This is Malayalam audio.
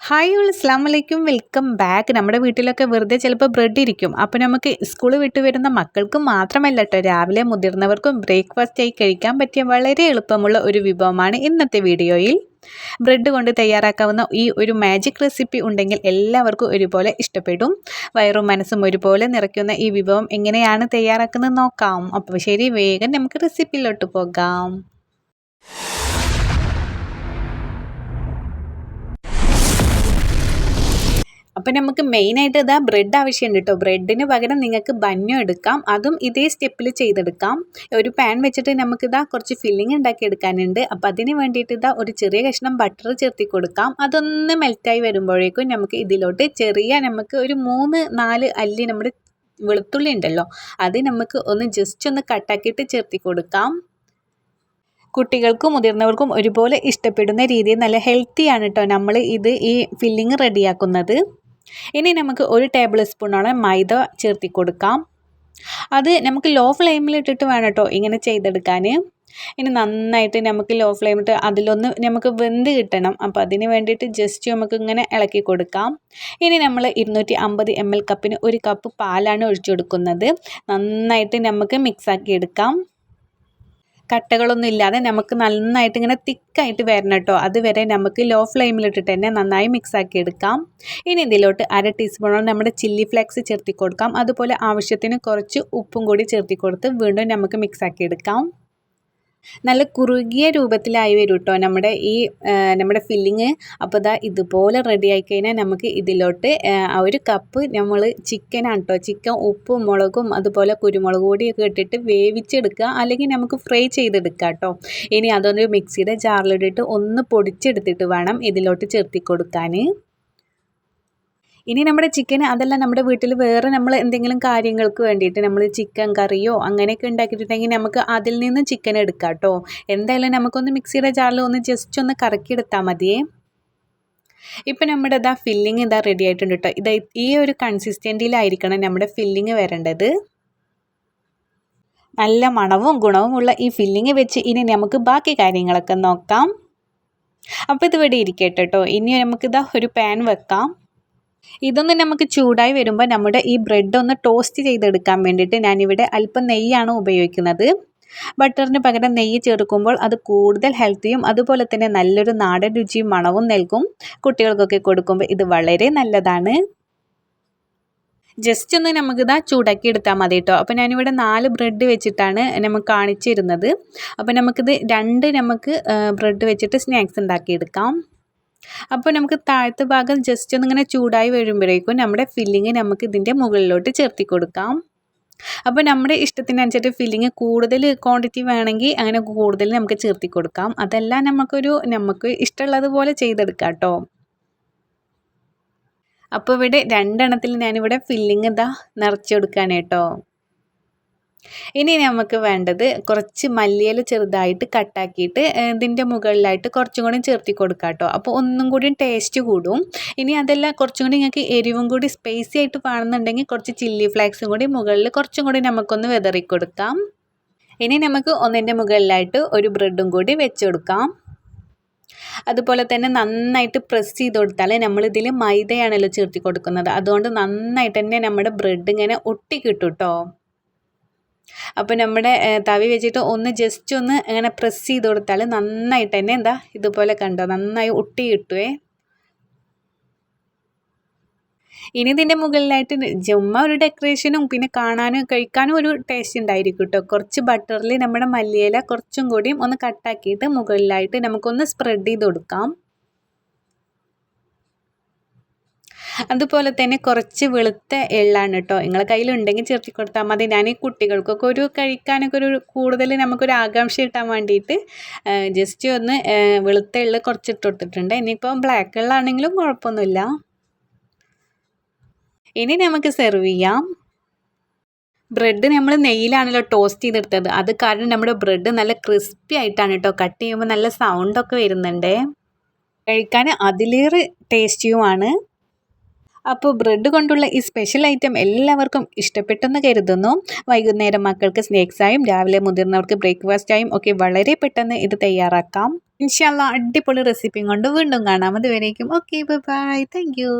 ഹായ് ഓൾ അസ്സലാമു അലൈക്കും വെൽക്കം ബാക്ക്. നമ്മുടെ വീട്ടിലൊക്കെ വെറുതെ ചിലപ്പോൾ ബ്രെഡ് ഇരിക്കും. അപ്പോൾ നമുക്ക് സ്കൂൾ വിട്ട് വരുന്ന മക്കൾക്ക് മാത്രമല്ല കേട്ടോ, രാവിലെ മുതിർന്നവർക്കും ബ്രേക്ക്ഫാസ്റ്റ് ആയി കഴിക്കാൻ പറ്റിയ വളരെ എളുപ്പമുള്ള ഒരു വിഭവമാണ് ഇന്നത്തെ വീഡിയോയിൽ. ബ്രെഡ് കൊണ്ട് തയ്യാറാക്കാവുന്ന ഈ ഒരു മാജിക് റെസിപ്പി ഉണ്ടെങ്കിൽ എല്ലാവർക്കും ഒരുപോലെ ഇഷ്ടപ്പെടും. വയറും മനസ്സും ഒരുപോലെ നിറയ്ക്കുന്ന ഈ വിഭവം എങ്ങനെയാണ് തയ്യാറാക്കുന്നത് നോക്കാം. അപ്പോൾ ശരി, വേഗം നമുക്ക് റെസിപ്പിയിലോട്ട് പോകാം. അപ്പം നമുക്ക് മെയിനായിട്ട് ഇതാ ബ്രെഡ് ആവശ്യമുണ്ട് കേട്ടോ. ബ്രെഡിന് പകരം നിങ്ങൾക്ക് ബന്നോ എടുക്കാം, അതും ഇതേ സ്റ്റെപ്പിൽ ചെയ്തെടുക്കാം. ഒരു പാൻ വെച്ചിട്ട് നമുക്കിതാ കുറച്ച് ഫില്ലിങ് ഉണ്ടാക്കിയെടുക്കാനുണ്ട്. അപ്പം അതിന് വേണ്ടിയിട്ട് ഇതാ ഒരു ചെറിയ കഷ്ണം ബട്ടർ ചേർത്തി കൊടുക്കാം. അതൊന്ന് മെൽറ്റായി വരുമ്പോഴേക്കും നമുക്ക് ഇതിലോട്ട് നമുക്ക് ഒരു 3-4 അല്ലി നമ്മുടെ വെളുത്തുള്ളി ഉണ്ടല്ലോ, അത് നമുക്ക് ജസ്റ്റ് ഒന്ന് കട്ടാക്കിയിട്ട് ചേർത്തി കൊടുക്കാം. കുട്ടികൾക്കും മുതിർന്നവർക്കും ഒരുപോലെ ഇഷ്ടപ്പെടുന്ന രീതിയിൽ നല്ല ഹെൽത്തിയാണ് കേട്ടോ നമ്മൾ ഈ ഫില്ലിങ് റെഡിയാക്കുന്നത്. ഇനി നമുക്ക് 1 ടേബിൾ സ്പൂണോളം മൈദ ചേർത്തി കൊടുക്കാം. അത് നമുക്ക് ലോ ഫ്ലെയിമിലിട്ടിട്ട് വേണം കേട്ടോ ഇങ്ങനെ ചെയ്തെടുക്കാൻ. ഇനി നന്നായിട്ട് നമുക്ക് ലോ ഫ്ലെയിമിട്ട് അതിലൊന്ന് നമുക്ക് വെന്ത് കിട്ടണം. അപ്പോൾ അതിന് വേണ്ടിയിട്ട് ജസ്റ്റ് നമുക്ക് ഇങ്ങനെ ഇളക്കി കൊടുക്കാം. ഇനി നമ്മൾ 250 ml കപ്പിന് 1 കപ്പ് പാലാണ് ഒഴിച്ചു കൊടുക്കുന്നത്. നന്നായിട്ട് നമുക്ക് മിക്സാക്കി എടുക്കാം. കട്ടകളൊന്നും ഇല്ലാതെ നമുക്ക് നന്നായിട്ട് ഇങ്ങനെ തിക്കായിട്ട് വരണം കേട്ടോ. അതുവരെ നമുക്ക് ലോ ഫ്ലെയിമിലിട്ടിട്ട് തന്നെ നന്നായി മിക്സാക്കി എടുക്കാം. ഇനി ഇതിലോട്ട് 1/2 ടീസ്പൂണോളം നമ്മുടെ ചില്ലി ഫ്ലേക്സ് ചേർത്തി കൊടുക്കാം. അതുപോലെ ആവശ്യത്തിന് കുറച്ച് ഉപ്പും കൂടി ചേർത്തി കൊടുത്ത് വീണ്ടും നമുക്ക് മിക്സാക്കി എടുക്കാം. നല്ല കുറുകിയ രൂപത്തിലായി വരും കേട്ടോ നമ്മുടെ ഫില്ലിങ്. അപ്പോൾ ഇതാ ഇതുപോലെ റെഡി ആയി കഴിഞ്ഞാൽ നമുക്ക് ഇതിലോട്ട് 1 കപ്പ് നമ്മൾ ചിക്കനാണ് കേട്ടോ. ചിക്കൻ ഉപ്പും മുളകും അതുപോലെ കുരുമുളക് പൊടിയൊക്കെ ഇട്ടിട്ട് വേവിച്ചെടുക്കുക, അല്ലെങ്കിൽ നമുക്ക് ഫ്രൈ ചെയ്തെടുക്കാം കേട്ടോ. ഇനി അതൊന്ന് മിക്സിയുടെ ജാറിലിട്ടിട്ട് ഒന്ന് പൊടിച്ചെടുത്തിട്ട് വേണം ഇതിലോട്ട് ചേർത്തി കൊടുക്കാൻ. ഇനി നമ്മുടെ ചിക്കൻ അതല്ല, നമ്മുടെ വീട്ടിൽ വേറെ നമ്മൾ എന്തെങ്കിലും കാര്യങ്ങൾക്ക് വേണ്ടിയിട്ട് നമ്മൾ ചിക്കൻ കറിയോ അങ്ങനെയൊക്കെ ഉണ്ടാക്കിയിട്ടുണ്ടെങ്കിൽ നമുക്ക് അതിൽ നിന്ന് ചിക്കൻ എടുക്കാം കേട്ടോ. എന്തായാലും നമുക്കൊന്ന് മിക്സിയുടെ ജാറിൽ ജസ്റ്റ് ഒന്ന് കറക്കിയെടുത്താൽ മതിയേ. ഇപ്പം നമ്മുടെ ഫില്ലിങ് റെഡി ആയിട്ടുണ്ട് കേട്ടോ. ഈ ഒരു കൺസിസ്റ്റൻറ്റിയിലായിരിക്കണം നമ്മുടെ ഫില്ലിങ് വരേണ്ടത്. നല്ല മണവും ഗുണവുമുള്ള ഈ ഫില്ലിങ് വെച്ച് ഇനി നമുക്ക് ബാക്കി കാര്യങ്ങളൊക്കെ നോക്കാം. അപ്പോൾ ഇതിവിടെ ഇരിക്കട്ടെ കേട്ടോ. ഇനി ഒരു പാൻ വെക്കാം. ഇതൊന്ന് നമുക്ക് ചൂടായി വരുമ്പോൾ നമ്മുടെ ഈ ബ്രെഡ് ഒന്ന് ടോസ്റ്റ് ചെയ്തെടുക്കാൻ വേണ്ടിയിട്ട് ഞാനിവിടെ അല്പം നെയ്യാണ് ഉപയോഗിക്കുന്നത്. ബട്ടറിന് പകരം നെയ്യ് ചേർക്കുമ്പോൾ അത് കൂടുതൽ ഹെൽത്തിയും അതുപോലെ തന്നെ നല്ലൊരു നാടൻ രുചിയും മണവും നൽകും. കുട്ടികൾക്കൊക്കെ കൊടുക്കുമ്പോൾ ഇത് വളരെ നല്ലതാണ്. ജസ്റ്റ് ഒന്ന് നമുക്കിതാ ചൂടാക്കി എടുത്താൽ മതി കേട്ടോ. അപ്പോൾ ഞാനിവിടെ 4 ബ്രെഡ് വെച്ചിട്ടാണ് നമുക്ക് കാണിച്ചിരുന്നത്. അപ്പോൾ നമുക്കിത് 2 ബ്രെഡ് വെച്ചിട്ട് സ്നാക്സ് ഉണ്ടാക്കിയെടുക്കാം. അപ്പോൾ നമുക്ക് താഴത്തെ ഭാഗം ജസ്റ്റ് ഒന്നിങ്ങനെ ചൂടായി വരുമ്പോഴേക്കും നമ്മുടെ ഫില്ലിങ് നമുക്ക് ഇതിൻ്റെ മുകളിലോട്ട് ചേർത്തി കൊടുക്കാം. അപ്പോൾ നമ്മുടെ ഇഷ്ടത്തിനനുസരിച്ച് ഫില്ലിങ് കൂടുതൽ ക്വാണ്ടിറ്റി വേണമെങ്കിൽ അങ്ങനെ കൂടുതൽ നമുക്ക് ചേർത്തി കൊടുക്കാം. അതെല്ലാം നമുക്ക് ഇഷ്ടമുള്ളതുപോലെ ചെയ്തെടുക്കാം കേട്ടോ. അപ്പോൾ ഇവിടെ 2 എണ്ണത്തിൽ ഞാനിവിടെ ഫില്ലിങ് നിറച്ച് കൊടുക്കുകയാണ് കേട്ടോ. ഇനി നമുക്ക് വേണ്ടത് കുറച്ച് മല്ലിയില ചെറുതായിട്ട് കട്ടാക്കിയിട്ട് ഇതിൻ്റെ മുകളിലായിട്ട് കുറച്ചും കൂടി ചേർത്തി കൊടുക്കാം കേട്ടോ. അപ്പോൾ ഒന്നും കൂടി ടേസ്റ്റ് കൂടും. ഇനി അതല്ല, കുറച്ചും കൂടി നിങ്ങൾക്ക് എരിവും കൂടി സ്പൈസി ആയിട്ട് വേണമെന്നുണ്ടെങ്കിൽ കുറച്ച് ചില്ലി ഫ്ലേക്സും കൂടി മുകളിൽ കുറച്ചും കൂടി നമുക്കൊന്ന് വിതറി കൊടുക്കാം. ഇനി നമുക്ക് ഒന്നിൻ്റെ മുകളിലായിട്ട് 1 ബ്രെഡും കൂടി വെച്ച് കൊടുക്കാം. അതുപോലെ തന്നെ നന്നായിട്ട് പ്രസ് ചെയ്ത് കൊടുത്താൽ നമ്മളിതിൽ മൈദയാണല്ലോ ചേർത്തി കൊടുക്കുന്നത്. അതുകൊണ്ട് നന്നായിട്ട് തന്നെ നമ്മുടെ ബ്രെഡ് ഇങ്ങനെ ഒട്ടി കിട്ടും കേട്ടോ. അപ്പോൾ നമ്മുടെ തവി വെച്ചിട്ട് ജസ്റ്റ് ഒന്ന് അങ്ങനെ പ്രസ് ചെയ്ത് കൊടുത്താൽ നന്നായിട്ട് തന്നെ ഇതുപോലെ കണ്ടോ, നന്നായി ഒട്ടി കിട്ടുവേ. ഇനി ഇതിൻ്റെ മുകളിലായിട്ട് ചുമ്മാ ഒരു ഡെക്കറേഷനും പിന്നെ കാണാനും കഴിക്കാനും ഒരു ടേസ്റ്റ് ഉണ്ടായിരിക്കും കേട്ടോ. കുറച്ച് ബട്ടറിൽ നമ്മുടെ മല്ലിയില കുറച്ചും കൂടിയും ഒന്ന് കട്ടാക്കിയിട്ട് മുകളിലായിട്ട് നമുക്കൊന്ന് സ്പ്രെഡ് ചെയ്ത് കൊടുക്കാം. അതുപോലെ തന്നെ കുറച്ച് വെളുത്ത എള്ളാണ് കേട്ടോ. നിങ്ങളെ കയ്യിലുണ്ടെങ്കിൽ ചേർത്തി കൊടുത്താൽ മതി. ഞാൻ ഈ കുട്ടികൾക്കൊക്കെ കഴിക്കാനൊക്കെ കൂടുതൽ നമുക്കൊരു ആകാംക്ഷ കിട്ടാൻ വേണ്ടിയിട്ട് ജസ്റ്റ് ഒന്ന് വെളുത്ത എള്ള് കുറച്ചിട്ട് കൊടുത്തിട്ടുണ്ട്. ഇനിയിപ്പോൾ ബ്ലാക്ക് എള്ളാണെങ്കിലും കുഴപ്പമൊന്നുമില്ല. ഇനി നമുക്ക് സെർവ് ചെയ്യാം. ബ്രെഡ് നമ്മൾ നെയ്യിലാണല്ലോ ടോസ്റ്റ് ചെയ്തെടുത്തത്. അത് കാരണം നമ്മുടെ ബ്രെഡ് നല്ല ക്രിസ്പി ആയിട്ടാണ് കേട്ടോ. കട്ട് ചെയ്യുമ്പോൾ നല്ല സൗണ്ടൊക്കെ വരുന്നുണ്ട്. കഴിക്കാൻ അതിലേറെ ടേസ്റ്റിയുമാണ്. അപ്പോൾ ബ്രെഡ് കൊണ്ടുള്ള ഈ സ്പെഷ്യൽ ഐറ്റം എല്ലാവർക്കും ഇഷ്ടപ്പെട്ടെന്ന് കരുതുന്നു. വൈകുന്നേരം മക്കൾക്ക് സ്നാക്സായും രാവിലെ മുതിർന്നവർക്ക് ബ്രേക്ക്ഫാസ്റ്റായും ഒക്കെ വളരെ പെട്ടെന്ന് ഇത് തയ്യാറാക്കാം. ഇൻഷാ അല്ലാ അടിപൊളി റെസിപ്പിയും കൊണ്ട് വീണ്ടും കാണാം. അതുവരേക്കും ഓക്കെ ബൈ. Thank you.